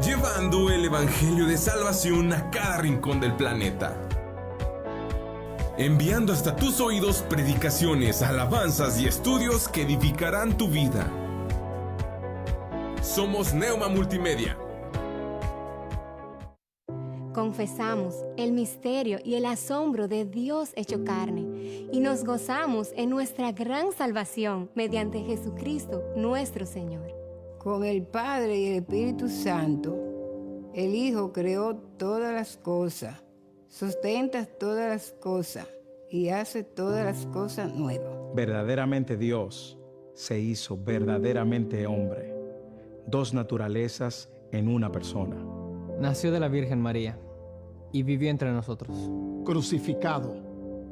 llevando el evangelio de salvación a cada rincón del planeta. Enviando hasta tus oídos predicaciones, alabanzas y estudios que edificarán tu vida. Somos Neuma Multimedia. Confesamos el misterio y el asombro de Dios hecho carne y nos gozamos en nuestra gran salvación mediante Jesucristo nuestro Señor. Con el Padre y el Espíritu Santo, el Hijo creó todas las cosas, sustenta todas las cosas y hace todas las cosas nuevas. Verdaderamente Dios se hizo verdaderamente hombre, dos naturalezas en una persona. Nació de la Virgen María y vivió entre nosotros. Crucificado,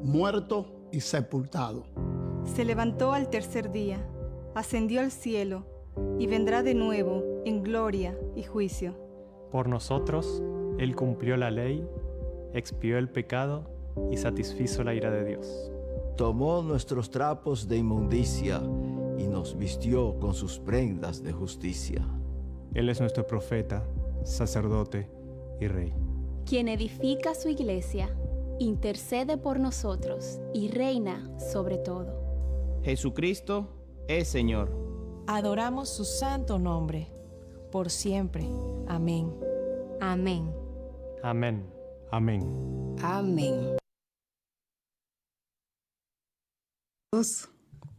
muerto y sepultado. Se levantó al tercer día, ascendió al cielo y vendrá de nuevo en gloria y juicio. Por nosotros, Él cumplió la ley, expió el pecado y satisfizo la ira de Dios. Tomó nuestros trapos de inmundicia y nos vistió con sus prendas de justicia. Él es nuestro profeta, sacerdote y rey. Quien edifica su iglesia, intercede por nosotros y reina sobre todo. Jesucristo es Señor. Adoramos su santo nombre, por siempre. Amén. Amén. Amén. Amén. Amén.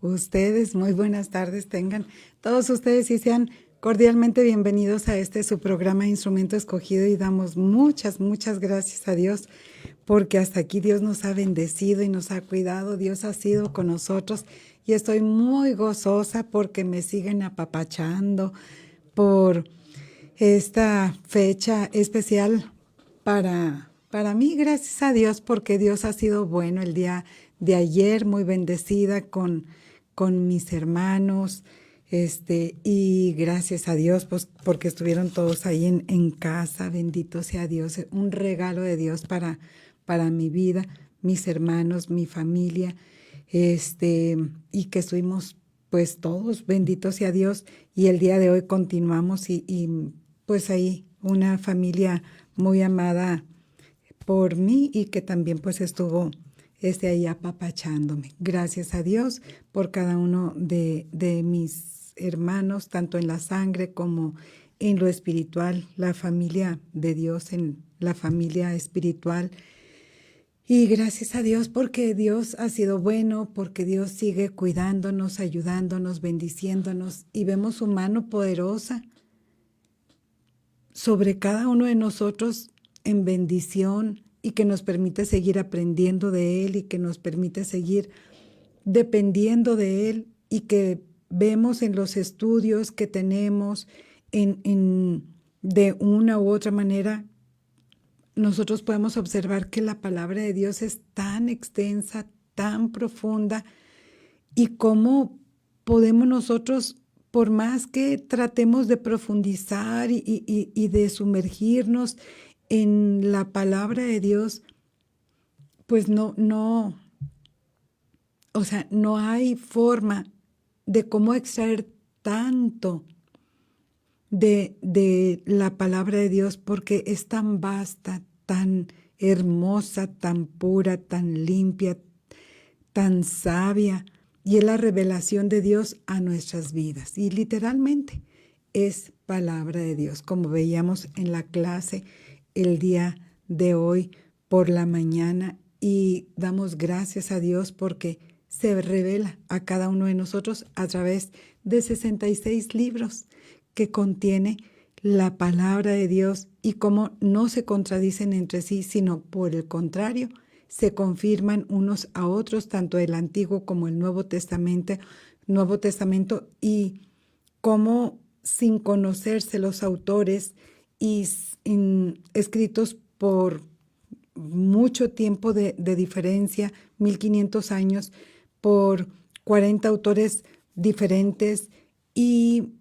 Ustedes, muy buenas tardes tengan todos ustedes y sean cordialmente bienvenidos a este su programa Instrumento Escogido, y damos muchas gracias a Dios porque hasta aquí Dios nos ha bendecido y nos ha cuidado. Dios ha sido con nosotros y estoy muy gozosa porque me siguen apapachando por esta fecha especial para mí. Gracias a Dios porque Dios ha sido bueno. El día de ayer muy bendecida con mis hermanos. Y gracias a Dios, pues, porque estuvieron todos ahí en casa. Bendito sea Dios, un regalo de Dios para mi vida, mis hermanos, mi familia, y que estuvimos pues todos, bendito sea Dios, y el día de hoy continuamos y pues ahí una familia muy amada por mí y que también pues estuvo ahí apapachándome. Gracias a Dios por cada uno de mis hermanos, tanto en la sangre como en lo espiritual, la familia de Dios en la familia espiritual. Y gracias a Dios porque Dios ha sido bueno, porque Dios sigue cuidándonos, ayudándonos, bendiciéndonos, y vemos su mano poderosa sobre cada uno de nosotros en bendición, y que nos permite seguir aprendiendo de Él y que nos permite seguir dependiendo de Él, y que vemos en los estudios que tenemos de una u otra manera, nosotros podemos observar que la palabra de Dios es tan extensa, tan profunda, y cómo podemos nosotros, por más que tratemos de profundizar y de sumergirnos en la palabra de Dios, pues no hay forma de cómo extraer tanto de la palabra de Dios, porque es tan vasta, tan hermosa, tan pura, tan limpia, tan sabia, y es la revelación de Dios a nuestras vidas. Y literalmente es palabra de Dios, como veíamos en la clase el día de hoy por la mañana, y damos gracias a Dios porque se revela a cada uno de nosotros a través de 66 libros que contiene la palabra de Dios, y cómo no se contradicen entre sí, sino por el contrario, se confirman unos a otros, tanto el Antiguo como el Nuevo Testamento, y cómo, sin conocerse los autores y escritos por mucho tiempo de diferencia, 1500 años, por 40 autores diferentes y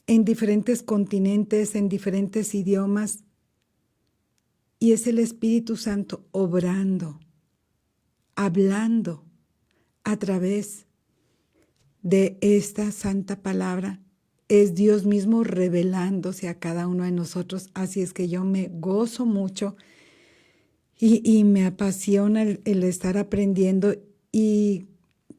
en diferentes continentes, en diferentes idiomas, y es el Espíritu Santo obrando, hablando a través de esta santa palabra es Dios mismo revelándose a cada uno de nosotros. Así es que yo me gozo mucho y me apasiona el estar aprendiendo. Y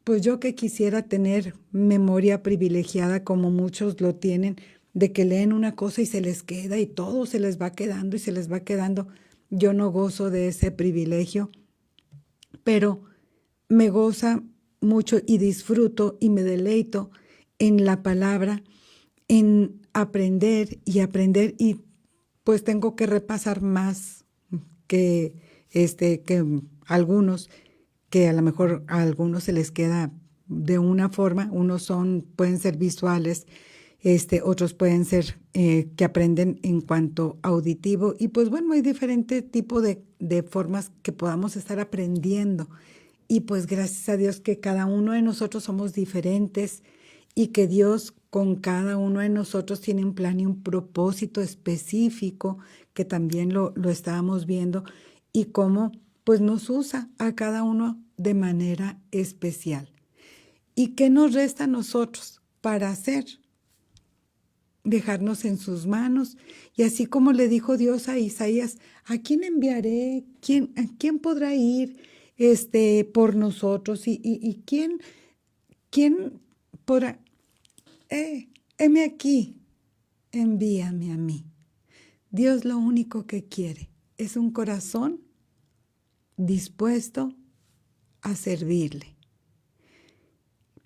pues yo que quisiera tener memoria privilegiada como muchos lo tienen, de que leen una cosa y se les queda y todo se les va quedando y se les va quedando. Yo no gozo de ese privilegio, pero me goza mucho y disfruto y me deleito en la palabra, en aprender y pues tengo que repasar más que algunos, que a lo mejor a algunos se les queda de una forma. Unos pueden ser visuales, otros pueden ser que aprenden en cuanto auditivo, y pues bueno, hay diferente tipo de formas que podamos estar aprendiendo. Y pues gracias a Dios que cada uno de nosotros somos diferentes y que Dios con cada uno de nosotros tiene un plan y un propósito específico, que también lo estábamos viendo, y cómo pues nos usa a cada uno de manera especial. ¿Y qué nos resta a nosotros para hacer? Dejarnos en sus manos. Y así como le dijo Dios a Isaías, ¿a quién enviaré? ¿A quién podrá ir por nosotros? ¿Y quién podrá? Heme aquí, envíame a mí. Dios lo único que quiere es un corazón dispuesto a servirle.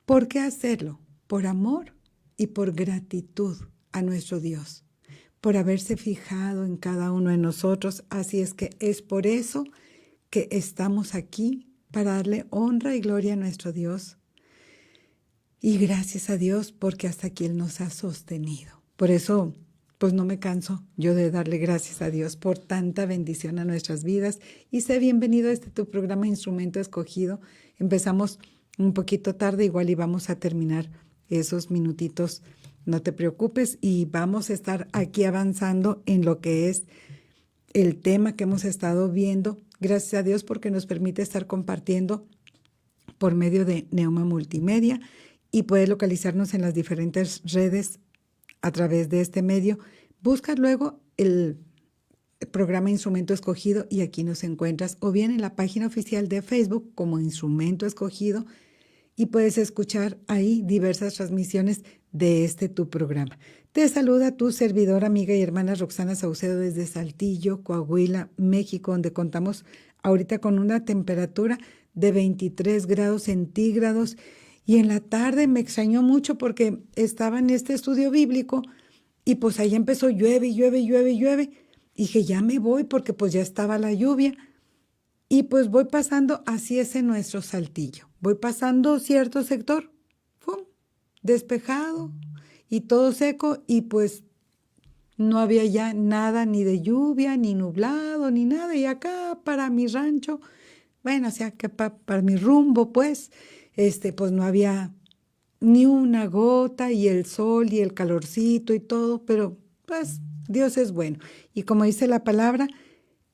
¿Por qué hacerlo? Por amor y por gratitud a nuestro Dios, por haberse fijado en cada uno de nosotros. Así es que es por eso que estamos aquí, para darle honra y gloria a nuestro Dios. Y gracias a Dios, porque hasta aquí Él nos ha sostenido. Por eso, pues no me canso yo de darle gracias a Dios por tanta bendición a nuestras vidas. Y sé bienvenido a tu programa Instrumento Escogido. Empezamos un poquito tarde, igual y vamos a terminar esos minutitos. No te preocupes, y vamos a estar aquí avanzando en lo que es el tema que hemos estado viendo. Gracias a Dios porque nos permite estar compartiendo por medio de Neuma Multimedia, y puedes localizarnos en las diferentes redes a través de este medio. Busca luego el programa Instrumento Escogido y aquí nos encuentras, o bien en la página oficial de Facebook como Instrumento Escogido, y puedes escuchar ahí diversas transmisiones de tu programa. Te saluda tu servidora, amiga y hermana Roxana Saucedo desde Saltillo, Coahuila, México, donde contamos ahorita con una temperatura de 23 grados centígrados. Y en la tarde me extrañó mucho porque estaba en este estudio bíblico y pues ahí empezó llueve. Y dije, ya me voy porque pues ya estaba la lluvia. Y pues voy pasando, así es en nuestro Saltillo. Voy pasando cierto sector, ¡fum!, despejado y todo seco, y pues no había ya nada ni de lluvia, ni nublado, ni nada. Y acá para mi rancho, bueno, o sea, que para mi rumbo, pues no había ni una gota, y el sol y el calorcito y todo, pero pues Dios es bueno. Y como dice la palabra,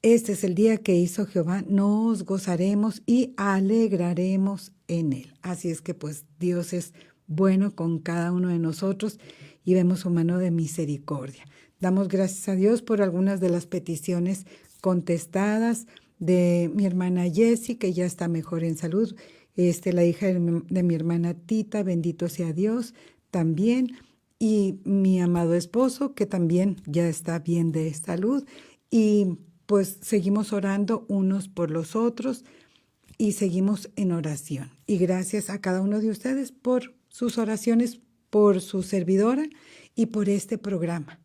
este es el día que hizo Jehová, nos gozaremos y alegraremos en él. Así es que pues Dios es bueno con cada uno de nosotros y vemos su mano de misericordia. Damos gracias a Dios por algunas de las peticiones contestadas de mi hermana Jessie, que ya está mejor en salud. La hija de mi hermana Tita, bendito sea Dios, también. Y mi amado esposo, que también ya está bien de salud. Y pues seguimos orando unos por los otros y seguimos en oración. Y gracias a cada uno de ustedes por sus oraciones, por su servidora y por este programa.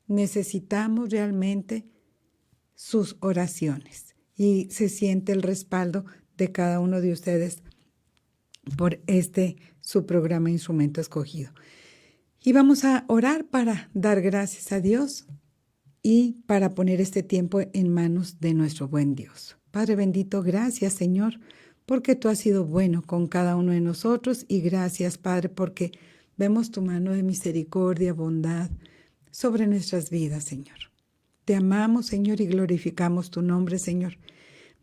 Necesitamos realmente sus oraciones, y se siente el respaldo de cada uno de ustedes por su programa Instrumento Escogido. Y vamos a orar para dar gracias a Dios y para poner este tiempo en manos de nuestro buen Dios. Padre bendito, gracias, Señor, porque tú has sido bueno con cada uno de nosotros, y gracias, Padre, porque vemos tu mano de misericordia, bondad sobre nuestras vidas, Señor. Te amamos, Señor, y glorificamos tu nombre, Señor.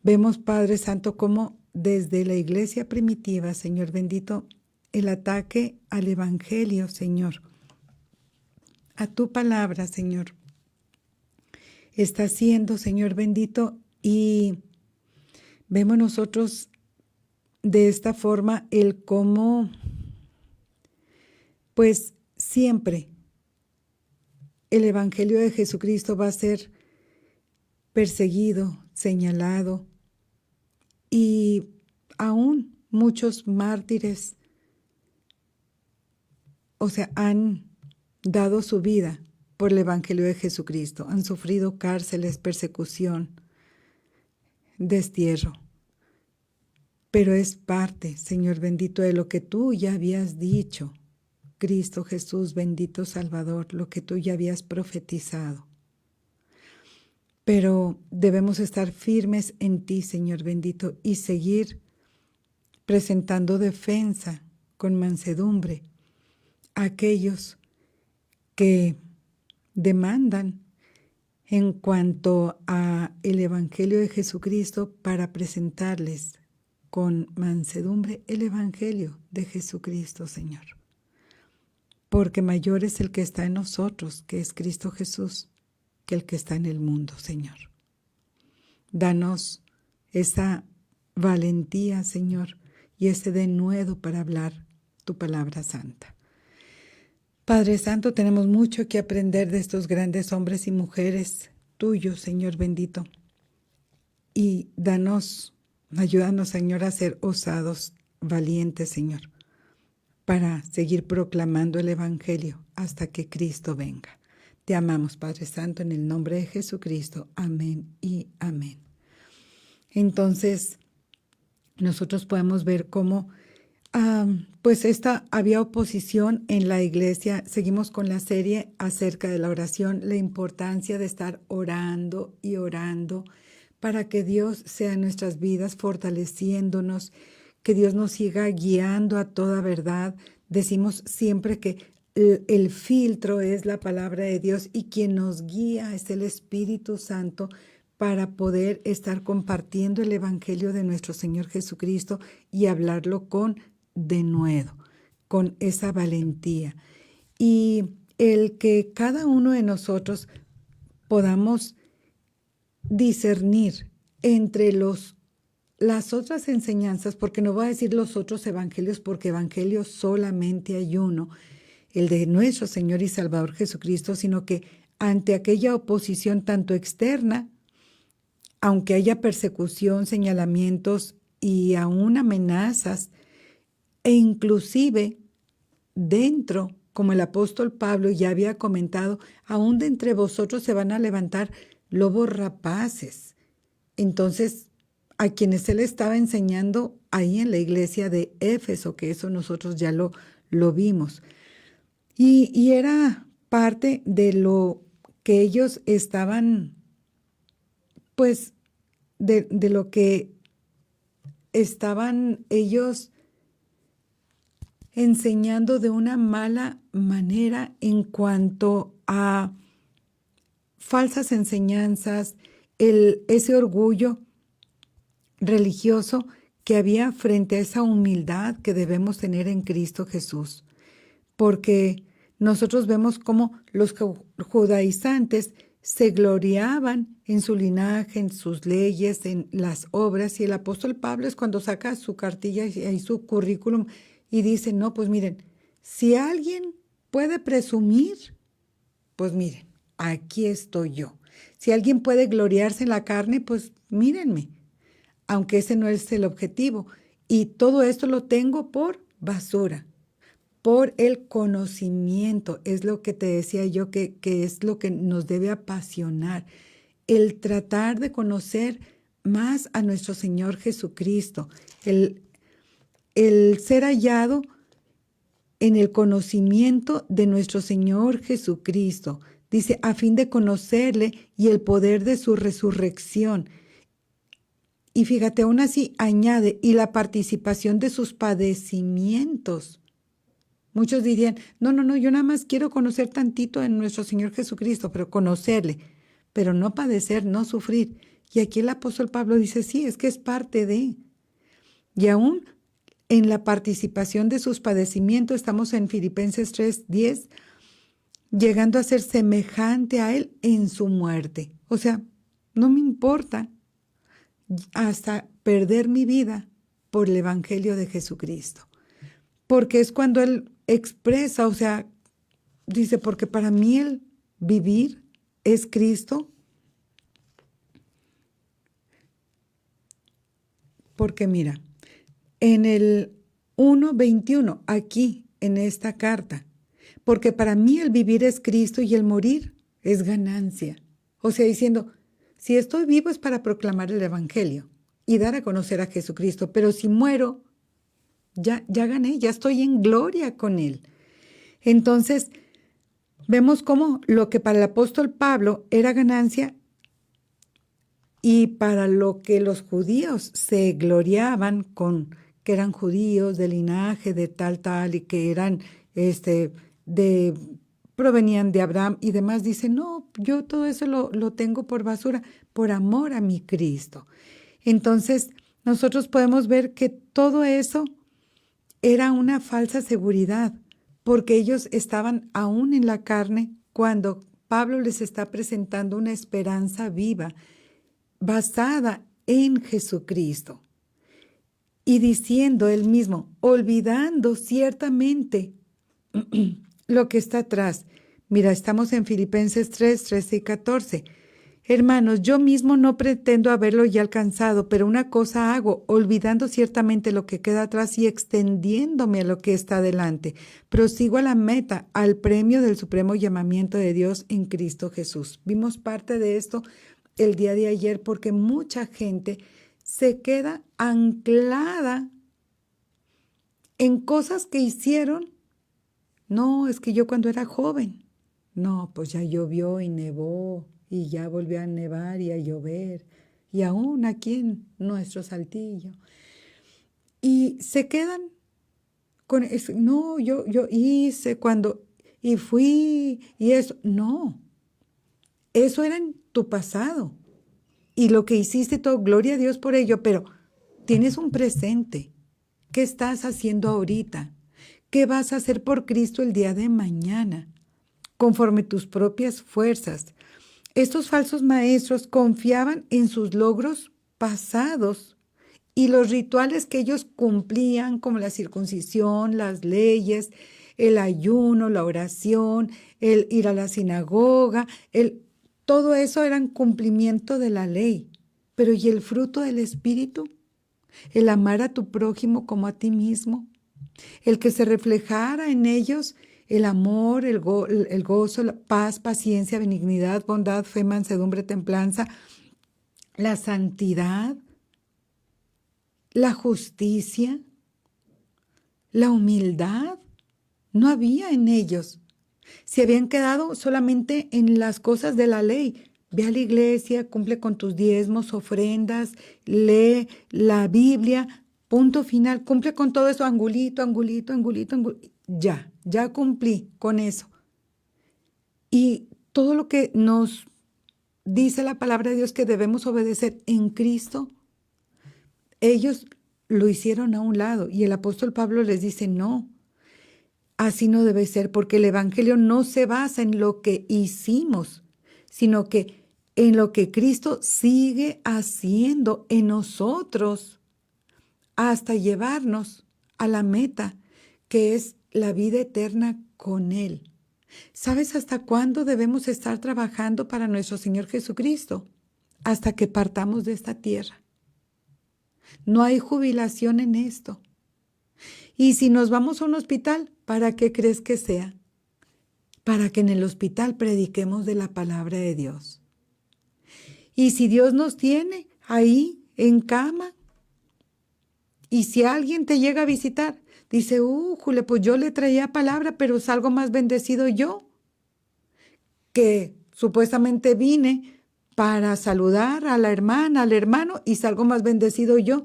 Vemos, Padre Santo, cómo desde la iglesia primitiva, Señor bendito, el ataque al evangelio, Señor, a tu palabra, Señor. Está siendo, Señor bendito, y vemos nosotros de esta forma el cómo, pues siempre el Evangelio de Jesucristo va a ser perseguido, señalado, y aún muchos mártires, han dado su vida por el Evangelio de Jesucristo, han sufrido cárceles, persecución, destierro. Pero es parte, Señor bendito, de lo que tú ya habías dicho, Cristo Jesús, bendito Salvador, lo que tú ya habías profetizado. Pero debemos estar firmes en ti, Señor bendito, y seguir presentando defensa con mansedumbre a aquellos que demandan en cuanto a el Evangelio de Jesucristo, para presentarles con mansedumbre el Evangelio de Jesucristo, Señor. Porque mayor es el que está en nosotros, que es Cristo Jesús, que el que está en el mundo, Señor. Danos esa valentía, Señor, y ese denuedo para hablar tu palabra santa. Padre Santo, tenemos mucho que aprender de estos grandes hombres y mujeres tuyos, Señor bendito. Y ayúdanos, Señor, a ser osados, valientes, Señor, para seguir proclamando el Evangelio hasta que Cristo venga. Te amamos, Padre Santo, en el nombre de Jesucristo. Amén y amén. Entonces, nosotros podemos ver cómo había oposición en la iglesia. Seguimos con la serie acerca de la oración, la importancia de estar orando y orando para que Dios sea en nuestras vidas, fortaleciéndonos, que Dios nos siga guiando a toda verdad. Decimos siempre que el filtro es la palabra de Dios y quien nos guía es el Espíritu Santo para poder estar compartiendo el Evangelio de nuestro Señor Jesucristo y hablarlo con denuedo, con esa valentía. Y el que cada uno de nosotros podamos discernir entre las otras enseñanzas, porque no voy a decir los otros evangelios, porque evangelio solamente hay uno, el de nuestro Señor y Salvador Jesucristo, sino que ante aquella oposición tanto externa, aunque haya persecución, señalamientos y aún amenazas, e inclusive dentro, como el apóstol Pablo ya había comentado, aún de entre vosotros se van a levantar lobos rapaces. Entonces, a quienes él estaba enseñando ahí en la iglesia de Éfeso, que eso nosotros ya lo vimos. Y era parte de lo que ellos estaban, pues, de lo que estaban ellos enseñando de una mala manera en cuanto a falsas enseñanzas, ese orgullo religioso que había frente a esa humildad que debemos tener en Cristo Jesús. Porque nosotros vemos cómo los judaizantes se gloriaban en su linaje, en sus leyes, en las obras, y el apóstol Pablo es cuando saca su cartilla y su currículum y dice, no, pues miren, si alguien puede presumir, pues miren, aquí estoy yo. Si alguien puede gloriarse en la carne, pues mírenme, aunque ese no es el objetivo. Y todo esto lo tengo por basura, por el conocimiento. Es lo que te decía yo, que es lo que nos debe apasionar, el tratar de conocer más a nuestro Señor Jesucristo, el ser hallado en el conocimiento de nuestro Señor Jesucristo. Dice, a fin de conocerle y el poder de su resurrección. Y fíjate, aún así añade, y la participación de sus padecimientos. Muchos dirían, no, yo nada más quiero conocer tantito en nuestro Señor Jesucristo, pero conocerle, pero no padecer, no sufrir. Y aquí el apóstol Pablo dice, sí, es que es parte de. Y aún en la participación de sus padecimientos, estamos en Filipenses 3:10, llegando a ser semejante a Él en su muerte. O sea, no me importa hasta perder mi vida por el Evangelio de Jesucristo. Porque es cuando Él expresa, o sea, dice, porque para mí el vivir es Cristo. Porque mira, en el 1:21, aquí en esta carta, porque para mí el vivir es Cristo y el morir es ganancia. O sea, diciendo, si estoy vivo es para proclamar el Evangelio y dar a conocer a Jesucristo, pero si muero, ya gané, ya estoy en gloria con Él. Entonces, vemos cómo lo que para el apóstol Pablo era ganancia y para lo que los judíos se gloriaban con que eran judíos de linaje de tal y que eran provenían de Abraham y demás, dicen, no, yo todo eso lo tengo por basura, por amor a mi Cristo. Entonces, nosotros podemos ver que todo eso era una falsa seguridad, porque ellos estaban aún en la carne cuando Pablo les está presentando una esperanza viva, basada en Jesucristo. Y diciendo él mismo, olvidando ciertamente lo que está atrás. Mira, estamos en Filipenses 3, 13 y 14. Hermanos, yo mismo no pretendo haberlo ya alcanzado, pero una cosa hago, olvidando ciertamente lo que queda atrás y extendiéndome a lo que está delante. Prosigo a la meta, al premio del supremo llamamiento de Dios en Cristo Jesús. Vimos parte de esto el día de ayer porque mucha gente se queda anclada en cosas que hicieron. No, es que yo cuando era joven, no, pues ya llovió y nevó y ya volvió a nevar y a llover y aún aquí en nuestro Saltillo. Y se quedan con eso, no, yo hice cuando y fui y eso. No, eso era en tu pasado y lo que hiciste todo, gloria a Dios por ello, pero tienes un presente. ¿Qué estás haciendo ahorita? ¿Qué vas a hacer por Cristo el día de mañana? Conforme tus propias fuerzas. Estos falsos maestros confiaban en sus logros pasados y los rituales que ellos cumplían, como la circuncisión, las leyes, el ayuno, la oración, el ir a la sinagoga, todo eso eran cumplimiento de la ley. Pero ¿y el fruto del Espíritu? El amar a tu prójimo como a ti mismo. El que se reflejara en ellos el amor, el gozo, la paz, paciencia, benignidad, bondad, fe, mansedumbre, templanza, la santidad, la justicia, la humildad. No había en ellos. Se habían quedado solamente en las cosas de la ley. Ve a la iglesia, cumple con tus diezmos, ofrendas, lee la Biblia, punto final, cumple con todo eso, angulito. Ya cumplí con eso. Y todo lo que nos dice la palabra de Dios que debemos obedecer en Cristo, ellos lo hicieron a un lado. Y el apóstol Pablo les dice, no, así no debe ser, porque el evangelio no se basa en lo que hicimos, sino que en lo que Cristo sigue haciendo en nosotros hasta llevarnos a la meta, que es la vida eterna con Él. ¿Sabes hasta cuándo debemos estar trabajando para nuestro Señor Jesucristo? Hasta que partamos de esta tierra. No hay jubilación en esto. Y si nos vamos a un hospital, ¿para qué crees que sea? Para que en el hospital prediquemos de la palabra de Dios. Y si Dios nos tiene ahí en cama, y si alguien te llega a visitar, dice, Jule, pues yo le traía palabra, pero salgo más bendecido yo, que supuestamente vine para saludar a la hermana, al hermano, y salgo más bendecido yo,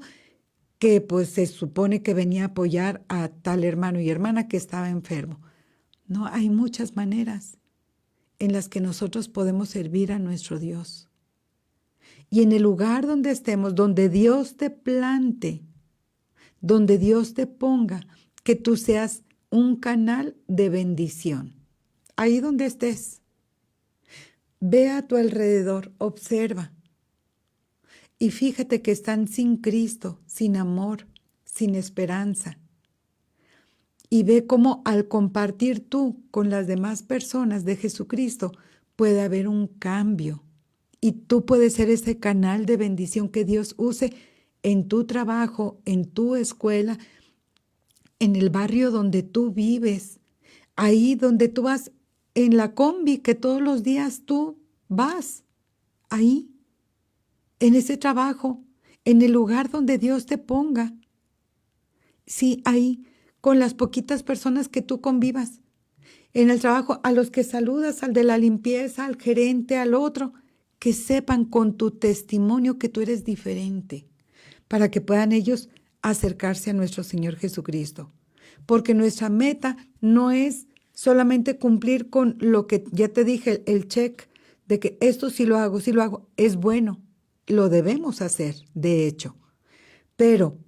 que pues se supone que venía a apoyar a tal hermano y hermana que estaba enfermo. No, hay muchas maneras en las que nosotros podemos servir a nuestro Dios. Y en el lugar donde estemos, donde Dios te plante, donde Dios te ponga, que tú seas un canal de bendición. ahí donde estés. Ve a tu alrededor, observa. Y fíjate que están sin Cristo, sin amor, sin esperanza. Y ve cómo al compartir tú con las demás personas de Jesucristo puede haber un cambio. Y tú puedes ser ese canal de bendición que Dios use en tu trabajo, en tu escuela, en el barrio donde tú vives, ahí donde tú vas, en la combi que todos los días tú vas, ahí, en ese trabajo, en el lugar donde Dios te ponga. Sí, ahí, con las poquitas personas que tú convivas. En el trabajo, a los que saludas, al de la limpieza, al gerente, al otro, que sepan con tu testimonio que tú eres diferente, para que puedan ellos acercarse a nuestro Señor Jesucristo. Porque nuestra meta no es solamente cumplir con lo que ya te dije, el check, de que esto sí lo hago, es bueno, lo debemos hacer, de hecho. Pero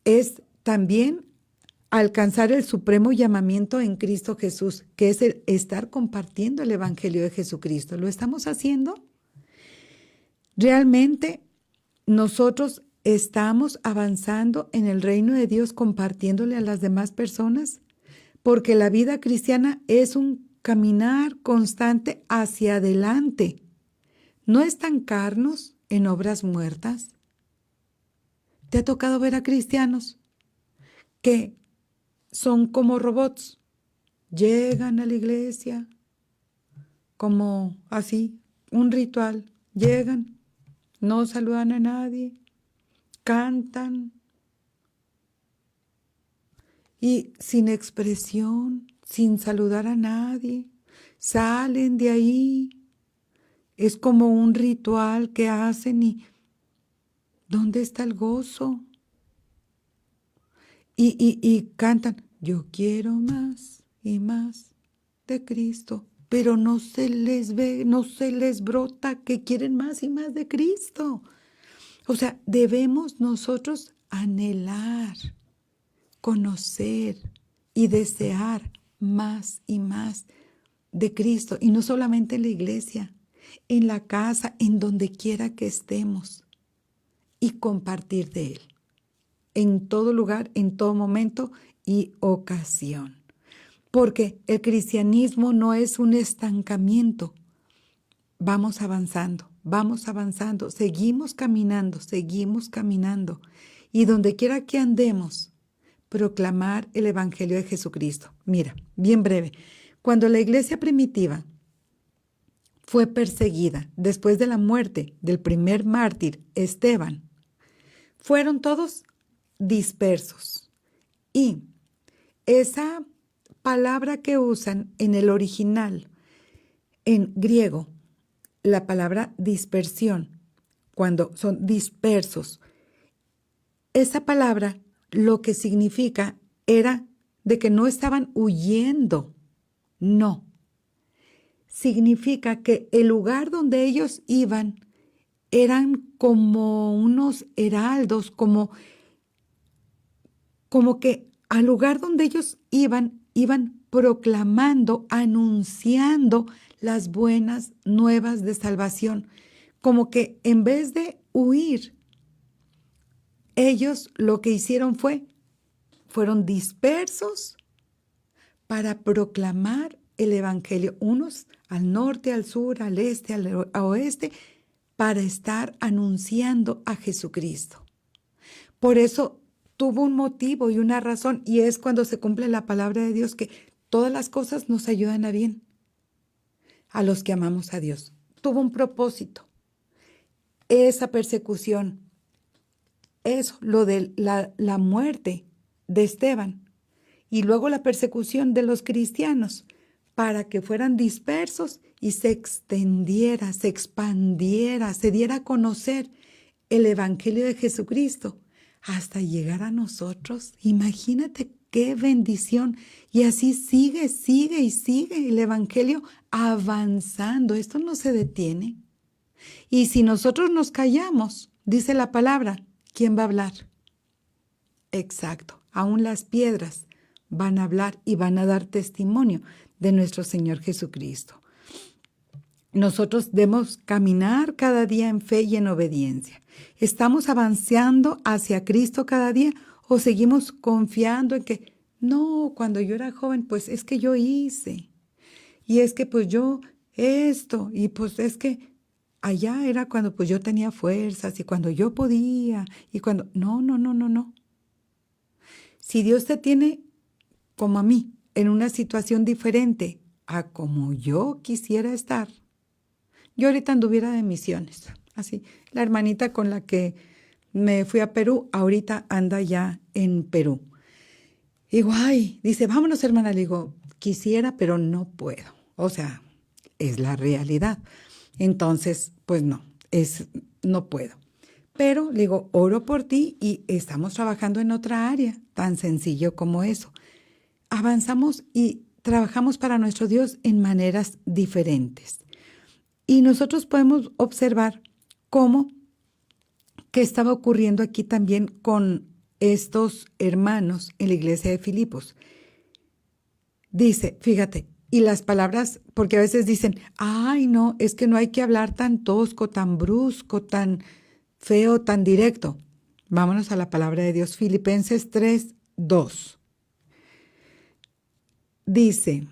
es también alcanzar el supremo llamamiento en Cristo Jesús, que es el estar compartiendo el Evangelio de Jesucristo. ¿Lo estamos haciendo? Realmente nosotros estamos avanzando en el reino de Dios compartiéndole a las demás personas, porque la vida cristiana es un caminar constante hacia adelante. No estancarnos en obras muertas. ¿Te ha tocado ver a cristianos que son como robots? Llegan a la iglesia como así, un ritual. Llegan, no saludan a nadie, cantan y sin expresión, sin saludar a nadie, salen de ahí. Es como un ritual que hacen y ¿dónde está el gozo? Y cantan, yo quiero más y más de Cristo, pero no se les ve, no se les brota que quieren más y más de Cristo. O sea, debemos nosotros anhelar, conocer y desear más y más de Cristo. Y no solamente en la iglesia, en la casa, en donde quiera que estemos. Y compartir de Él. En todo lugar, en todo momento y ocasión. Porque el cristianismo no es un estancamiento. Vamos avanzando, seguimos caminando. Y donde quiera que andemos, proclamar el Evangelio de Jesucristo. Mira, bien breve. Cuando la iglesia primitiva fue perseguida después de la muerte del primer mártir, Esteban, fueron todos dispersos. Y esa palabra que usan en el original, en griego, la palabra dispersión, cuando son dispersos, esa palabra lo que significa era de que no estaban huyendo, no. Significa que el lugar donde ellos iban eran como unos heraldos, como que al lugar donde ellos iban proclamando, anunciando las buenas nuevas de salvación. Como que en vez de huir, ellos lo que hicieron fueron dispersos para proclamar el Evangelio, unos al norte, al sur, al este, al oeste, para estar anunciando a Jesucristo. Por eso tuvo un motivo y una razón, y es cuando se cumple la palabra de Dios que todas las cosas nos ayudan a bien, a los que amamos a Dios. Tuvo un propósito. Esa persecución, eso, lo de la muerte de Esteban, y luego la persecución de los cristianos, para que fueran dispersos y se extendiera, se expandiera, se diera a conocer el Evangelio de Jesucristo hasta llegar a nosotros. Imagínate qué bendición. Y así sigue el Evangelio avanzando. Esto no se detiene. Y si nosotros nos callamos, dice la palabra, ¿quién va a hablar? Exacto, aún las piedras van a hablar y van a dar testimonio de nuestro Señor Jesucristo. Nosotros debemos caminar cada día en fe y en obediencia. ¿Estamos avanzando hacia Cristo cada día o seguimos confiando en que, no, cuando yo era joven, pues es que yo hice, y es que pues yo esto, y pues es que allá era cuando pues yo tenía fuerzas y cuando yo podía, y cuando, no. Si Dios te tiene como a mí, en una situación diferente a como yo quisiera estar, yo ahorita anduviera de misiones, así. La hermanita con la que me fui a Perú, ahorita anda ya en Perú. Digo, ay, dice, vámonos, hermana. Le digo, quisiera, pero no puedo. O sea, es la realidad. Entonces, pues no puedo. Pero le digo, oro por ti y estamos trabajando en otra área, tan sencillo como eso. Avanzamos y trabajamos para nuestro Dios en maneras diferentes. Y nosotros podemos observar cómo que estaba ocurriendo aquí también con estos hermanos en la iglesia de Filipos. Dice, fíjate, y las palabras, porque a veces dicen, ay, no, es que no hay que hablar tan tosco, tan brusco, tan feo, tan directo. Vámonos a la palabra de Dios, Filipenses 3:2. Dice,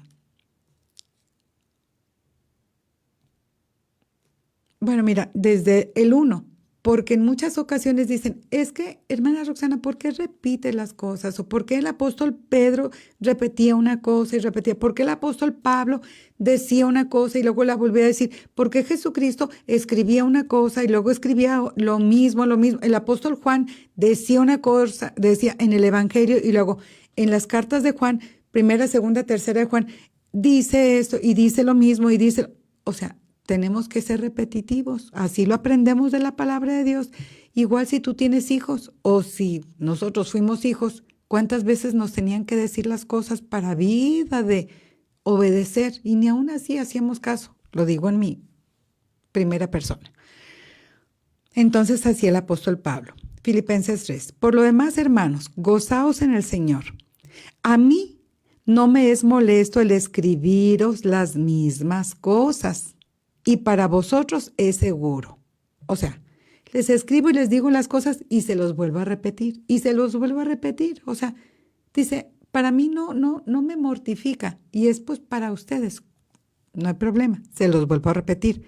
bueno, mira, desde el 1, porque en muchas ocasiones dicen, es que, hermana Roxana, ¿por qué repite las cosas? ¿O por qué el apóstol Pedro repetía una cosa y repetía? ¿Por qué el apóstol Pablo decía una cosa y luego la volvía a decir? ¿Por qué Jesucristo escribía una cosa y luego escribía lo mismo? El apóstol Juan decía una cosa, decía en el Evangelio y luego en las cartas de Juan, primera, segunda, tercera de Juan, dice esto y dice lo mismo y dice, o sea, tenemos que ser repetitivos. Así lo aprendemos de la palabra de Dios. Igual si tú tienes hijos o si nosotros fuimos hijos, ¿cuántas veces nos tenían que decir las cosas para vida de obedecer? Y ni aún así hacíamos caso. Lo digo en mi primera persona. Entonces así el apóstol Pablo. Filipenses 3. Por lo demás, hermanos, gozaos en el Señor. A mí no me es molesto el escribiros las mismas cosas. Y para vosotros es seguro. O sea, les escribo y les digo las cosas y se los vuelvo a repetir. Y se los vuelvo a repetir. O sea, dice, para mí no me mortifica. Y es pues para ustedes. No hay problema. Se los vuelvo a repetir.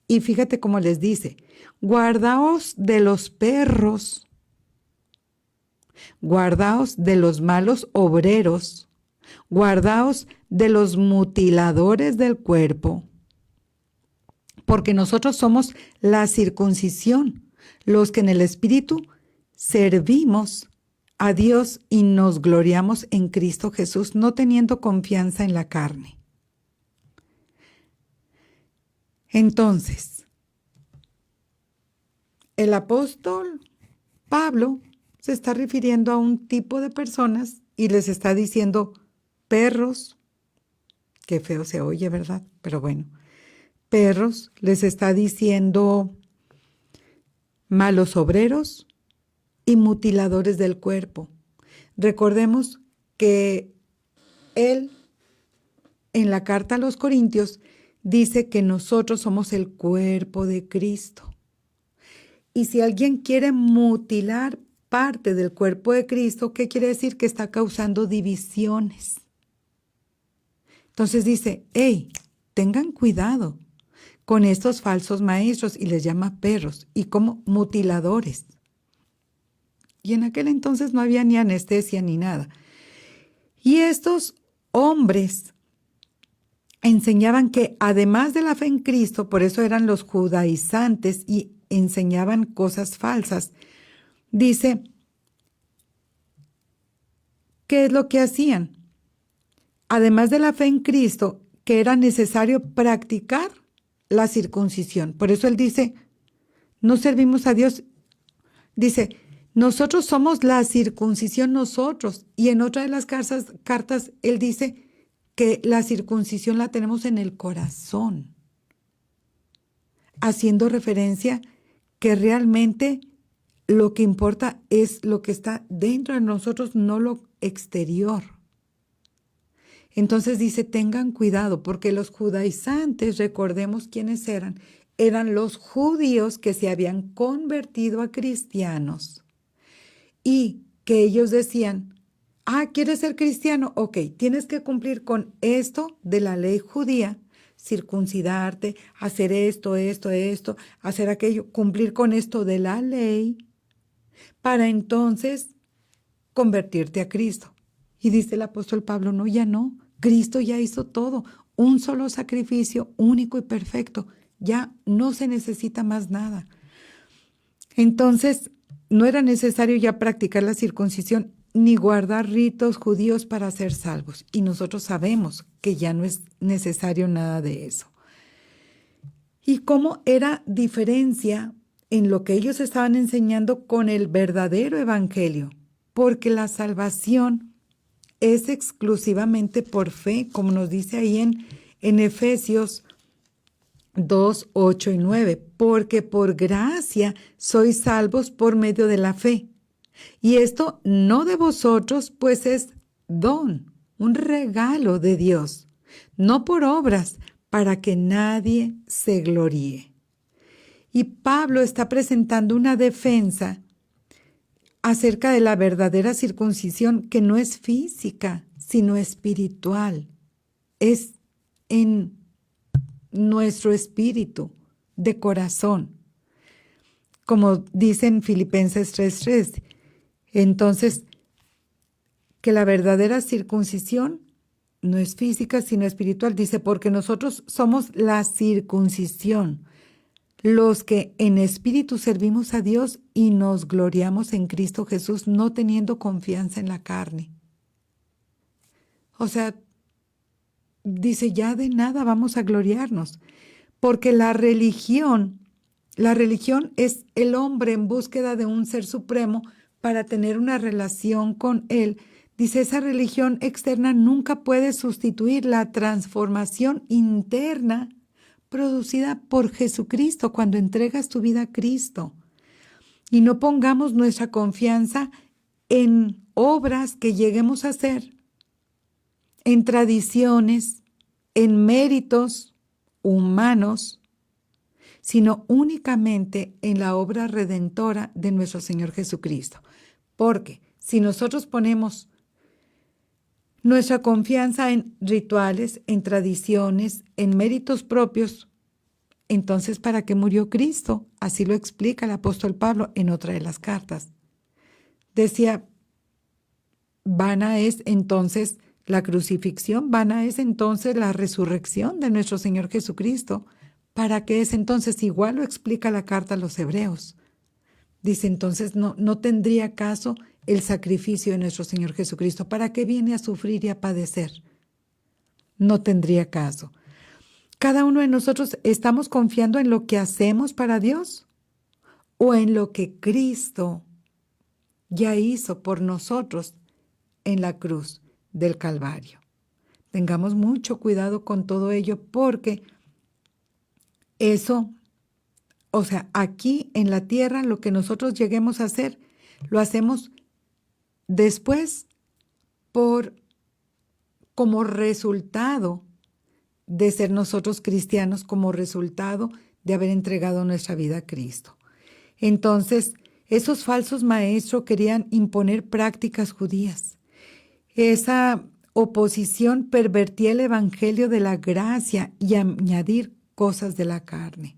Y fíjate cómo les dice, guardaos de los perros. Guardaos de los malos obreros. Guardaos de los mutiladores del cuerpo. Porque nosotros somos la circuncisión, los que en el Espíritu servimos a Dios y nos gloriamos en Cristo Jesús, no teniendo confianza en la carne. Entonces, el apóstol Pablo se está refiriendo a un tipo de personas y les está diciendo perros, qué feo se oye, ¿verdad? Pero bueno. Perros, les está diciendo malos obreros y mutiladores del cuerpo. Recordemos que él, en la carta a los Corintios, dice que nosotros somos el cuerpo de Cristo. Y si alguien quiere mutilar parte del cuerpo de Cristo, ¿qué quiere decir? Que está causando divisiones. Entonces dice, hey, tengan cuidado con estos falsos maestros, y les llama perros y como mutiladores. Y en aquel entonces no había ni anestesia ni nada. Y estos hombres enseñaban que además de la fe en Cristo, por eso eran los judaizantes y enseñaban cosas falsas. Dice, ¿qué es lo que hacían? Además de la fe en Cristo, que era necesario practicar la circuncisión. Por eso él dice, no servimos a Dios. Dice, nosotros somos la circuncisión nosotros. Y en otra de las cartas él dice que la circuncisión la tenemos en el corazón. Haciendo referencia que realmente lo que importa es lo que está dentro de nosotros, no lo exterior. Entonces dice, tengan cuidado, porque los judaizantes, recordemos quiénes eran los judíos que se habían convertido a cristianos y que ellos decían, ¿quieres ser cristiano? Ok, tienes que cumplir con esto de la ley judía, circuncidarte, hacer esto, hacer aquello, cumplir con esto de la ley, para entonces convertirte a Cristo. Y dice el apóstol Pablo, no, ya no, Cristo ya hizo todo, un solo sacrificio único y perfecto, ya no se necesita más nada. Entonces, no era necesario ya practicar la circuncisión ni guardar ritos judíos para ser salvos. Y nosotros sabemos que ya no es necesario nada de eso. ¿Y cómo era diferencia en lo que ellos estaban enseñando con el verdadero evangelio? Porque la salvación es exclusivamente por fe, como nos dice ahí en Efesios 2, 8 y 9, porque por gracia sois salvos por medio de la fe. Y esto no de vosotros, pues es don, un regalo de Dios, no por obras, para que nadie se gloríe. Y Pablo está presentando una defensa acerca de la verdadera circuncisión, que no es física, sino espiritual. Es en nuestro espíritu, de corazón. Como dice en Filipenses 3:3, entonces, que la verdadera circuncisión no es física, sino espiritual. Dice, porque nosotros somos la circuncisión, los que en espíritu servimos a Dios y nos gloriamos en Cristo Jesús, no teniendo confianza en la carne. O sea, dice, ya de nada vamos a gloriarnos, porque la religión es el hombre en búsqueda de un ser supremo para tener una relación con él. Dice, esa religión externa nunca puede sustituir la transformación interna producida por Jesucristo cuando entregas tu vida a Cristo. Y no pongamos nuestra confianza en obras que lleguemos a hacer, en tradiciones, en méritos humanos, sino únicamente en la obra redentora de nuestro Señor Jesucristo. Porque si nosotros ponemos nuestra confianza en rituales, en tradiciones, en méritos propios, entonces ¿para qué murió Cristo? Así lo explica el apóstol Pablo en otra de las cartas. Decía, vana es entonces la crucifixión, vana es entonces la resurrección de nuestro Señor Jesucristo. ¿Para qué es entonces? Igual lo explica la carta a los Hebreos. Dice, entonces no tendría caso el sacrificio de nuestro Señor Jesucristo. ¿Para qué viene a sufrir y a padecer? No tendría caso. Cada uno de nosotros estamos confiando en lo que hacemos para Dios o en lo que Cristo ya hizo por nosotros en la cruz del Calvario. Tengamos mucho cuidado con todo ello, porque eso, o sea, aquí en la tierra lo que nosotros lleguemos a hacer, lo hacemos después como resultado de ser nosotros cristianos, como resultado de haber entregado nuestra vida a Cristo. Entonces, esos falsos maestros querían imponer prácticas judías. Esa oposición pervertía el evangelio de la gracia y añadir cosas de la carne.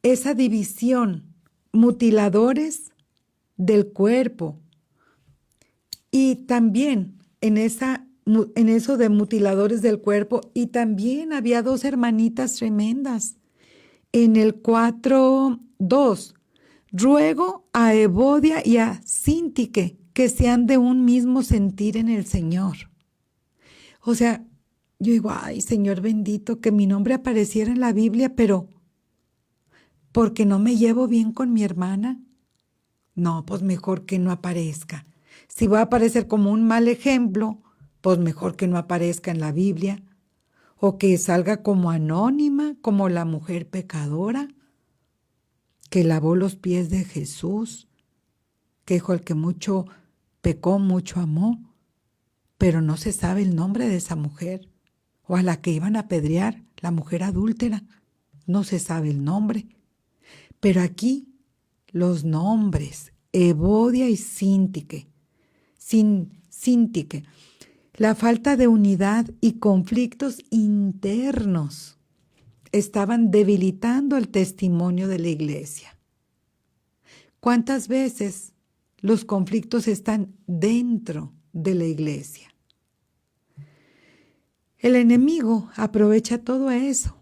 Esa división, mutiladores del cuerpo. Y también en eso de mutiladores del cuerpo, y también había dos hermanitas tremendas. En el 4:2, ruego a Evodia y a Síntique que sean de un mismo sentir en el Señor. O sea, yo digo, ay, Señor bendito, que mi nombre apareciera en la Biblia, pero ¿porque no me llevo bien con mi hermana? No, pues mejor que no aparezca. Si voy a aparecer como un mal ejemplo, pues mejor que no aparezca en la Biblia. O que salga como anónima, como la mujer pecadora, que lavó los pies de Jesús, que dijo, el que mucho pecó, mucho amó. pero no se sabe el nombre de esa mujer, o a la que iban a apedrear, la mujer adúltera, no se sabe el nombre. Pero aquí los nombres, Evodia y Síntique, la falta de unidad y conflictos internos estaban debilitando el testimonio de la iglesia. ¿Cuántas veces los conflictos están dentro de la iglesia? El enemigo aprovecha todo eso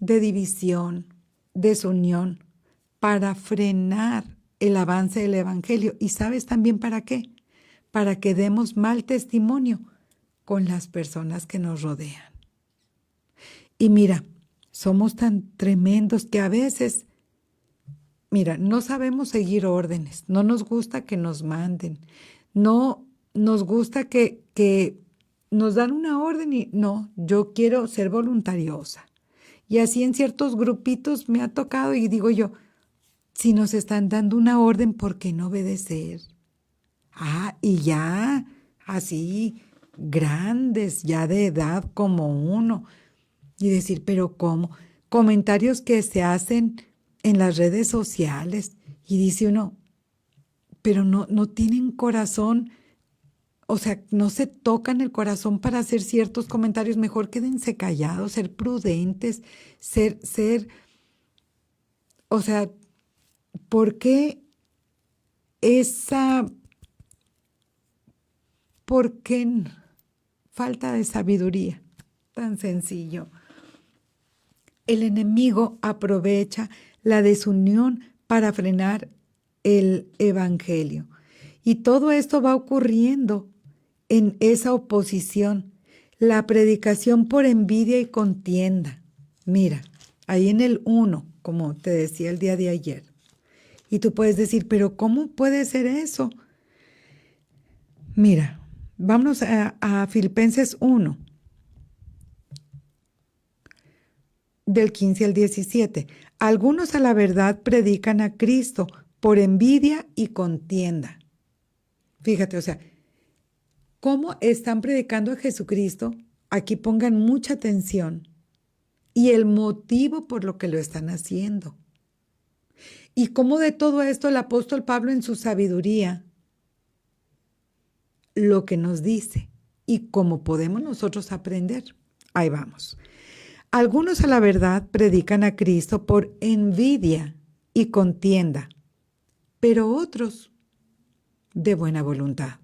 de división, desunión, para frenar el avance del evangelio. ¿Y sabes también para qué? Para que demos mal testimonio con las personas que nos rodean. Y mira, somos tan tremendos que a veces, mira, no sabemos seguir órdenes, no nos gusta que nos manden, no nos gusta que nos dan una orden y no, yo quiero ser voluntariosa. Y así en ciertos grupitos me ha tocado y digo yo, si nos están dando una orden, ¿por qué no obedecer? Y ya, así, grandes, ya de edad como uno. Y decir, ¿pero cómo? Comentarios que se hacen en las redes sociales. Y dice uno, pero no tienen corazón, o sea, no se tocan el corazón para hacer ciertos comentarios. Mejor quédense callados, ser prudentes, o sea, ¿por qué falta de sabiduría? Tan sencillo. El enemigo aprovecha la desunión para frenar el evangelio. Y todo esto va ocurriendo en esa oposición, la predicación por envidia y contienda. Mira, ahí en el 1, como te decía el día de ayer. Y tú puedes decir, ¿pero cómo puede ser eso? Mira, vámonos a Filipenses 1, del 15 al 17. Algunos a la verdad predican a Cristo por envidia y contienda. Fíjate, o sea, ¿cómo están predicando a Jesucristo? Aquí pongan mucha atención. Y el motivo por lo que lo están haciendo. Y cómo de todo esto el apóstol Pablo en su sabiduría lo que nos dice y cómo podemos nosotros aprender. Ahí vamos. Algunos a la verdad predican a Cristo por envidia y contienda, pero otros de buena voluntad.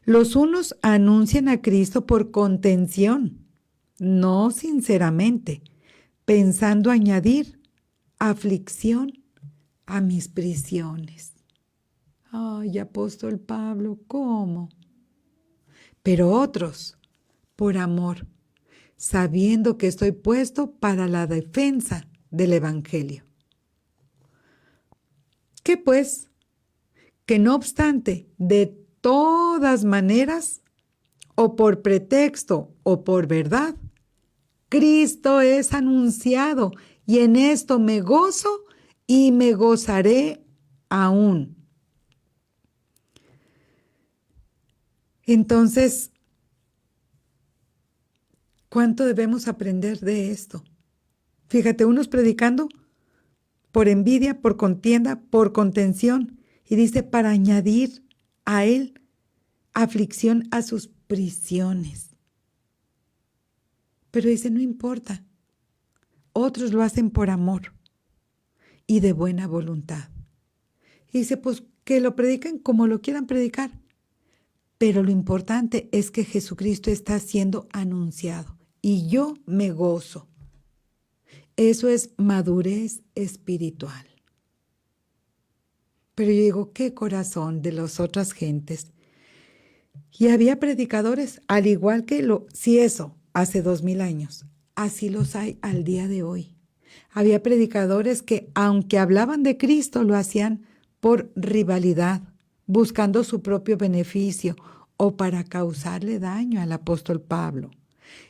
Los unos anuncian a Cristo por contención, no sinceramente, pensando añadir aflicción a mis prisiones. Ay, apóstol Pablo, ¿cómo? Pero otros, por amor, sabiendo que estoy puesto para la defensa del evangelio. ¿Qué pues? Que no obstante, de todas maneras, o por pretexto o por verdad, Cristo es anunciado, y en esto me gozo y me gozaré aún. Entonces, ¿cuánto debemos aprender de esto? Fíjate, unos predicando por envidia, por contienda, por contención, y dice para añadir a él aflicción a sus prisiones. Pero dice, no importa. Otros lo hacen por amor y de buena voluntad. Y dice, pues que lo prediquen como lo quieran predicar. Pero lo importante es que Jesucristo está siendo anunciado y yo me gozo. Eso es madurez espiritual. Pero yo digo, qué corazón de las otras gentes. Y había predicadores, al igual que si eso, hace 2000 años, así los hay al día de hoy. Había predicadores que, aunque hablaban de Cristo, lo hacían por rivalidad, buscando su propio beneficio o para causarle daño al apóstol Pablo.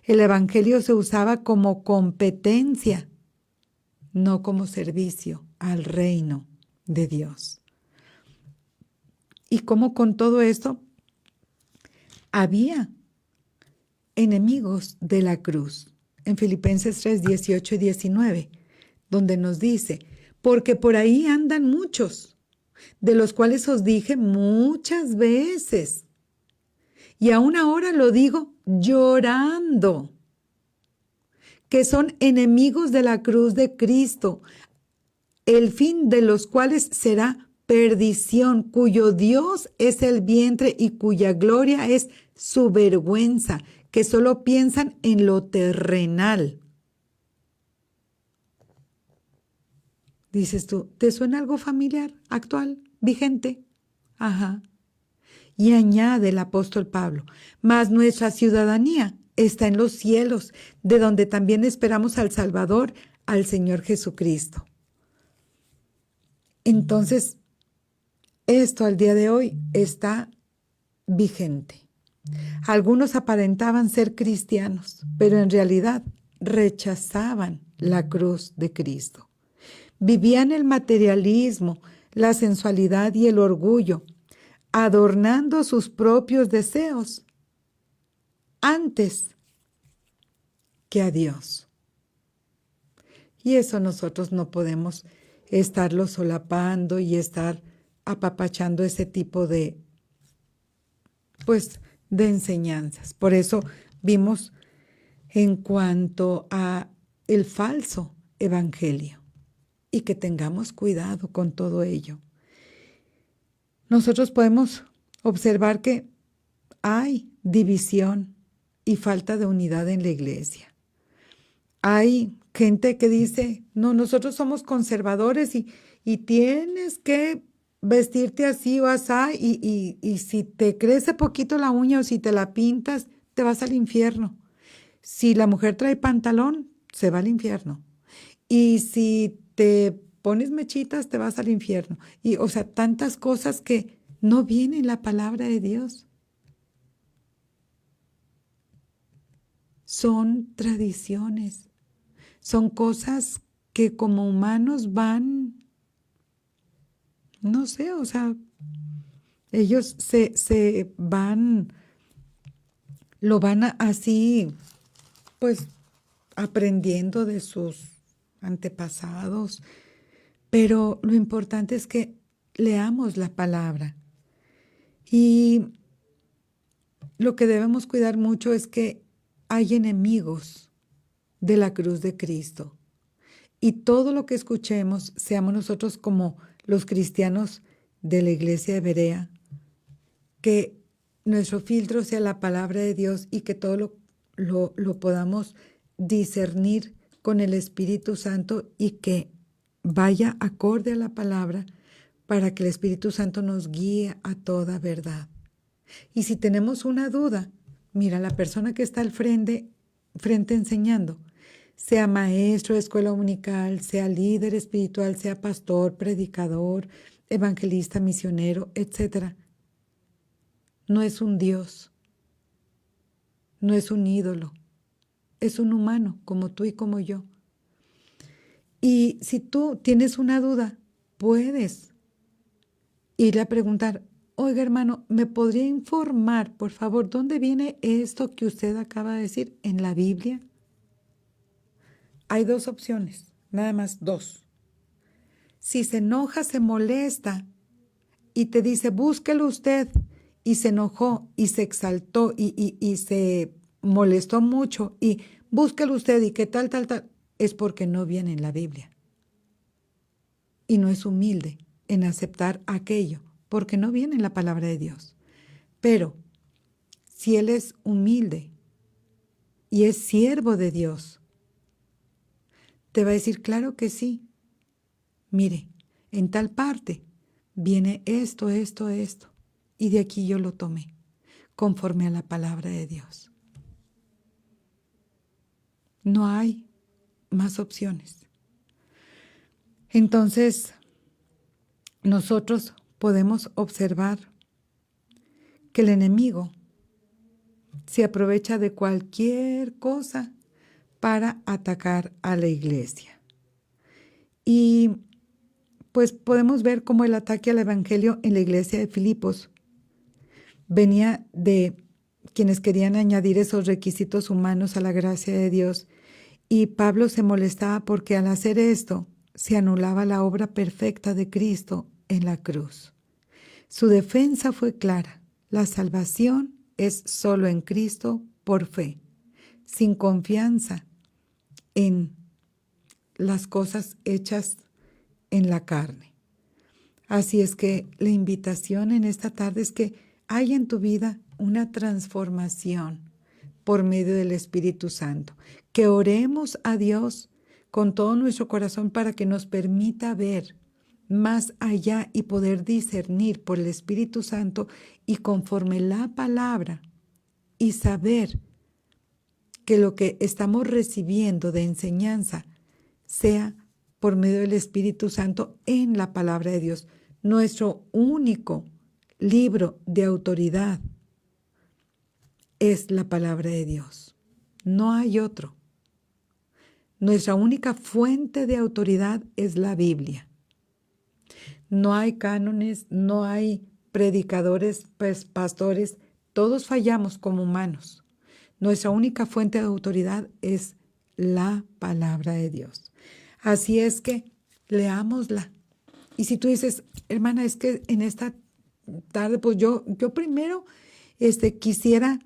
El evangelio se usaba como competencia, no como servicio al reino de Dios. Y como con todo esto, Había enemigos de la cruz. En Filipenses 3, 18 y 19, donde nos dice, porque por ahí andan muchos, de los cuales os dije muchas veces, y aún ahora lo digo llorando, que son enemigos de la cruz de Cristo, el fin de los cuales será perdición, cuyo Dios es el vientre y cuya gloria es su vergüenza, que solo piensan en lo terrenal. Dices tú, ¿te suena algo familiar, actual, vigente? Ajá. Y añade el apóstol Pablo, mas nuestra ciudadanía está en los cielos, de donde también esperamos al Salvador, al Señor Jesucristo. Entonces, esto al día de hoy está vigente. Algunos aparentaban ser cristianos, pero en realidad rechazaban la cruz de Cristo. Vivían el materialismo, la sensualidad y el orgullo, adornando sus propios deseos antes que a Dios. Y eso nosotros no podemos estarlo solapando y estar apapachando ese tipo de enseñanzas. Por eso vimos en cuanto a el falso evangelio y que tengamos cuidado con todo ello. Nosotros podemos observar que hay división y falta de unidad en la iglesia. Hay gente que dice, no, nosotros somos conservadores y tienes que vestirte así o asá, y si te crece poquito la uña o si te la pintas, te vas al infierno. Si la mujer trae pantalón, se va al infierno. Y si te pones mechitas, te vas al infierno. Y, o sea, tantas cosas que no vienen en la palabra de Dios. Son tradiciones, son cosas que como humanos van, no sé, o sea, ellos se van, lo van así, pues, aprendiendo de sus antepasados, pero lo importante es que leamos la palabra. Y lo que debemos cuidar mucho es que hay enemigos de la cruz de Cristo. Y todo lo que escuchemos, seamos nosotros como los cristianos de la iglesia de Berea, que nuestro filtro sea la palabra de Dios y que todo lo podamos discernir con el Espíritu Santo y que vaya acorde a la palabra para que el Espíritu Santo nos guíe a toda verdad. Y si tenemos una duda, mira, la persona que está al frente enseñando, sea maestro de escuela dominical, sea líder espiritual, sea pastor, predicador, evangelista, misionero, etc. No es un Dios, no es un ídolo, es un humano como tú y como yo. Y si tú tienes una duda, puedes ir a preguntar, oiga hermano, ¿me podría informar, por favor, dónde viene esto que usted acaba de decir en la Biblia? Hay dos opciones, nada más dos. Si se enoja, se molesta y te dice, búsquelo usted, y se enojó y se exaltó y se molestó mucho y búsquelo usted y qué tal, es porque no viene en la Biblia. Y no es humilde en aceptar aquello, porque no viene en la palabra de Dios. Pero si él es humilde y es siervo de Dios, te va a decir, claro que sí. Mire, en tal parte viene esto, y de aquí yo lo tomé, conforme a la palabra de Dios. No hay más opciones. Entonces, nosotros podemos observar que el enemigo se aprovecha de cualquier cosa para atacar a la iglesia. Y pues podemos ver cómo el ataque al evangelio en la iglesia de Filipos venía de quienes querían añadir esos requisitos humanos a la gracia de Dios. Y Pablo se molestaba porque al hacer esto se anulaba la obra perfecta de Cristo en la cruz. Su defensa fue clara: la salvación es solo en Cristo por fe, sin confianza en las cosas hechas en la carne. Así es que la invitación en esta tarde es que haya en tu vida una transformación por medio del Espíritu Santo, que oremos a Dios con todo nuestro corazón para que nos permita ver más allá y poder discernir por el Espíritu Santo y conforme la palabra, y saber que lo que estamos recibiendo de enseñanza sea por medio del Espíritu Santo en la palabra de Dios. Nuestro único libro de autoridad es la palabra de Dios. No hay otro. Nuestra única fuente de autoridad es la Biblia. No hay cánones, no hay predicadores, pastores. Todos fallamos como humanos. Nuestra única fuente de autoridad es la palabra de Dios. Así es que leámosla. Y si tú dices, hermana, es que en esta tarde, pues yo primero quisiera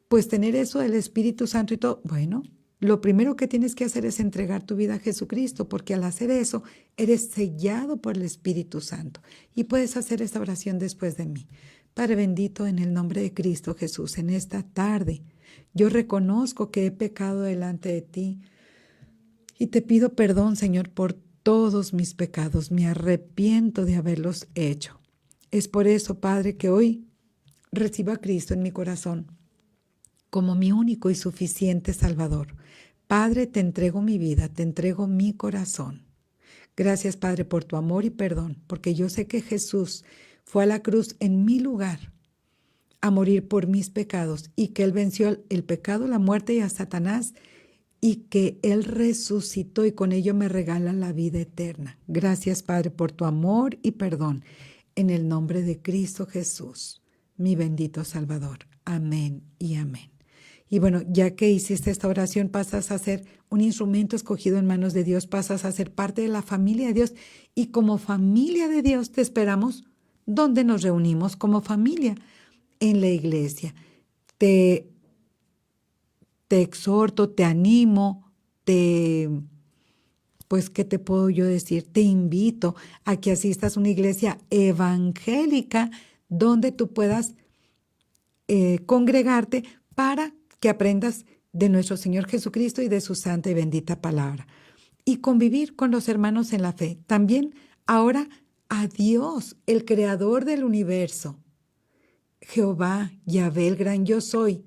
pues tener eso del Espíritu Santo y todo. Bueno, lo primero que tienes que hacer es entregar tu vida a Jesucristo, porque al hacer eso eres sellado por el Espíritu Santo. Y puedes hacer esta oración después de mí. Padre bendito, en el nombre de Cristo Jesús, en esta tarde yo reconozco que he pecado delante de ti y te pido perdón, Señor, por todos mis pecados. Me arrepiento de haberlos hecho. Es por eso, Padre, que hoy recibo a Cristo en mi corazón como mi único y suficiente Salvador. Padre, te entrego mi vida, te entrego mi corazón. Gracias, Padre, por tu amor y perdón, porque yo sé que Jesús fue a la cruz en mi lugar a morir por mis pecados y que Él venció el pecado, la muerte y a Satanás, y que Él resucitó y con ello me regala la vida eterna. Gracias, Padre, por tu amor y perdón. En el nombre de Cristo Jesús, mi bendito Salvador. Amén y amén. Y bueno, ya que hiciste esta oración, pasas a ser un instrumento escogido en manos de Dios, pasas a ser parte de la familia de Dios. Y como familia de Dios te esperamos donde nos reunimos como familia, en la iglesia. Te exhorto, te animo, pues, ¿qué te puedo yo decir? Te invito a que asistas a una iglesia evangélica donde tú puedas congregarte para que aprendas de nuestro Señor Jesucristo y de su santa y bendita palabra. Y convivir con los hermanos en la fe. También ahora a Dios, el creador del universo, Jehová, Yahvé, el gran yo soy.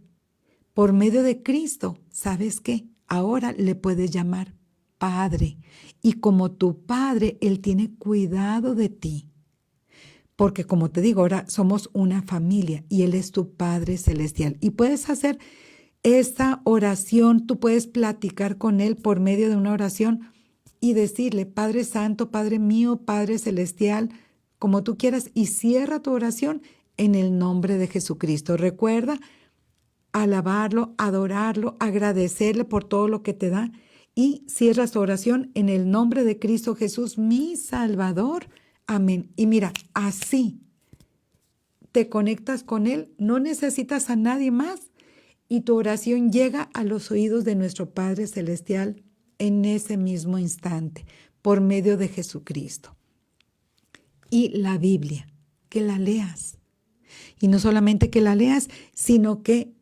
Por medio de Cristo, ¿sabes qué? Ahora le puedes llamar Padre. Y como tu Padre, Él tiene cuidado de ti. Porque como te digo, ahora somos una familia y Él es tu Padre celestial. Y puedes hacer esta oración, tú puedes platicar con Él por medio de una oración y decirle, Padre Santo, Padre mío, Padre celestial, como tú quieras, y cierra tu oración en el nombre de Jesucristo. Recuerda alabarlo, adorarlo, agradecerle por todo lo que te da y cierra tu oración en el nombre de Cristo Jesús, mi Salvador. Amén. Y mira, así te conectas con Él, no necesitas a nadie más y tu oración llega a los oídos de nuestro Padre Celestial en ese mismo instante, por medio de Jesucristo. Y la Biblia, que la leas. Y no solamente que la leas, sino que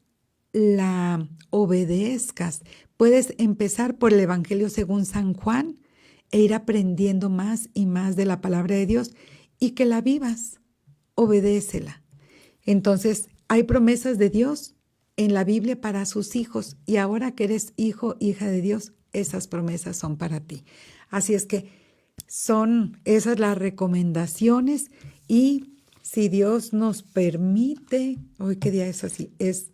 la obedezcas. Puedes empezar por el Evangelio según San Juan e ir aprendiendo más y más de la palabra de Dios y que la vivas. Obedécela. Entonces, hay promesas de Dios en la Biblia para sus hijos y ahora que eres hijo, hija de Dios, esas promesas son para ti. Así es que son esas las recomendaciones y si Dios nos permite, hoy qué día es así, es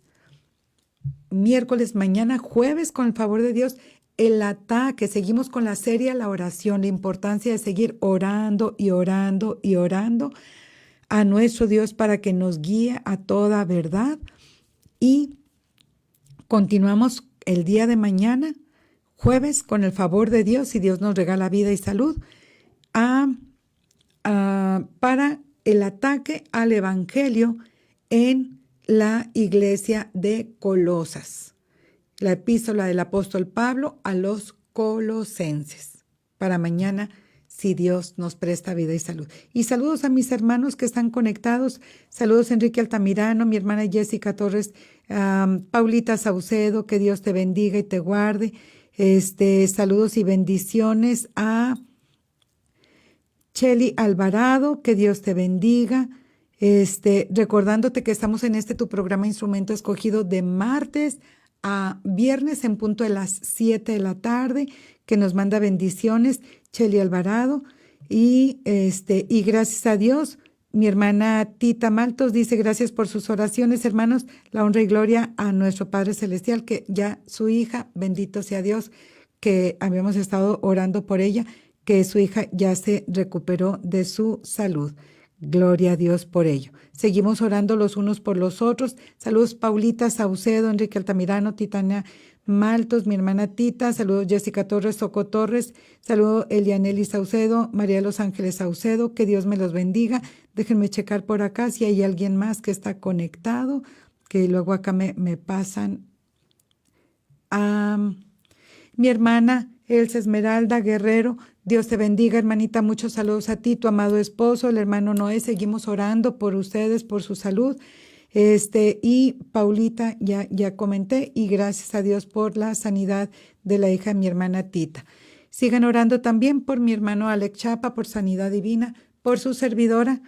miércoles, mañana jueves con el favor de Dios, el ataque, seguimos con la serie La Oración, la importancia de seguir orando y orando y orando a nuestro Dios para que nos guíe a toda verdad Y continuamos el día de mañana, jueves, con el favor de Dios, si Dios nos regala vida y salud, para el ataque al Evangelio en la iglesia de Colosas. La epístola del apóstol Pablo a los colosenses. Para mañana, si Dios nos presta vida y salud. Y saludos a mis hermanos que están conectados. Saludos a Enrique Altamirano, mi hermana Jessica Torres, Paulita Saucedo, que Dios te bendiga y te guarde. Saludos y bendiciones a Cheli Alvarado, que Dios te bendiga. Recordándote que estamos en tu programa Instrumento Escogido de martes a viernes en punto de las 7 de la tarde, que nos manda bendiciones, Cheli Alvarado. Y gracias a Dios, mi hermana Tita Maltos dice: gracias por sus oraciones, hermanos, la honra y gloria a nuestro Padre Celestial, que ya su hija, bendito sea Dios, que habíamos estado orando por ella, que su hija ya se recuperó de su salud. Gloria a Dios por ello. Seguimos orando los unos por los otros. Saludos Paulita Saucedo, Enrique Altamirano, Titania Maltos, mi hermana Tita. Saludos Jessica Torres, Soco Torres. Saludos Elianeli Saucedo, María de los Ángeles Saucedo. Que Dios me los bendiga. Déjenme checar por acá si hay alguien más que está conectado, que luego acá me pasan. Mi hermana Elsa Esmeralda Guerrero, Dios te bendiga, hermanita, muchos saludos a ti, tu amado esposo, el hermano Noé, seguimos orando por ustedes, por su salud. Y Paulita, ya comenté, y gracias a Dios por la sanidad de la hija de mi hermana Tita. Sigan orando también por mi hermano Alex Chapa, por sanidad divina, por su servidora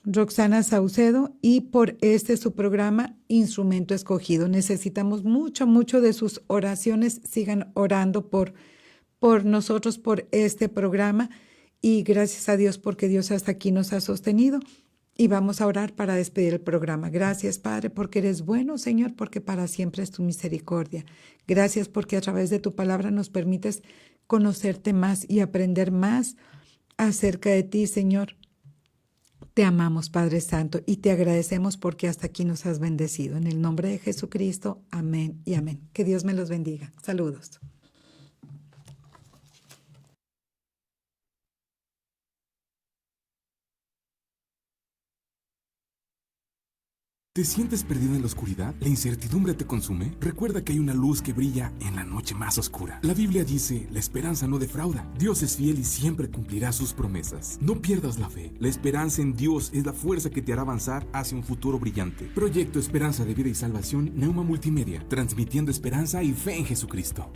Roxana Saucedo y por su programa Instrumento Escogido. Necesitamos mucho de sus oraciones. Sigan orando por nosotros, por este programa, y gracias a Dios porque Dios hasta aquí nos ha sostenido. Y vamos a orar para despedir el programa. Gracias, Padre, porque eres bueno, Señor, porque para siempre es tu misericordia. Gracias porque a través de tu palabra nos permites conocerte más y aprender más acerca de ti, Señor. Te amamos, Padre Santo, y te agradecemos porque hasta aquí nos has bendecido. En el nombre de Jesucristo, amén y amén. Que Dios me los bendiga. Saludos. ¿Te sientes perdido en la oscuridad? ¿La incertidumbre te consume? Recuerda que hay una luz que brilla en la noche más oscura. La Biblia dice: la esperanza no defrauda. Dios es fiel y siempre cumplirá sus promesas. No pierdas la fe. La esperanza en Dios es la fuerza que te hará avanzar hacia un futuro brillante. Proyecto Esperanza de Vida y Salvación, Neuma Multimedia, transmitiendo esperanza y fe en Jesucristo.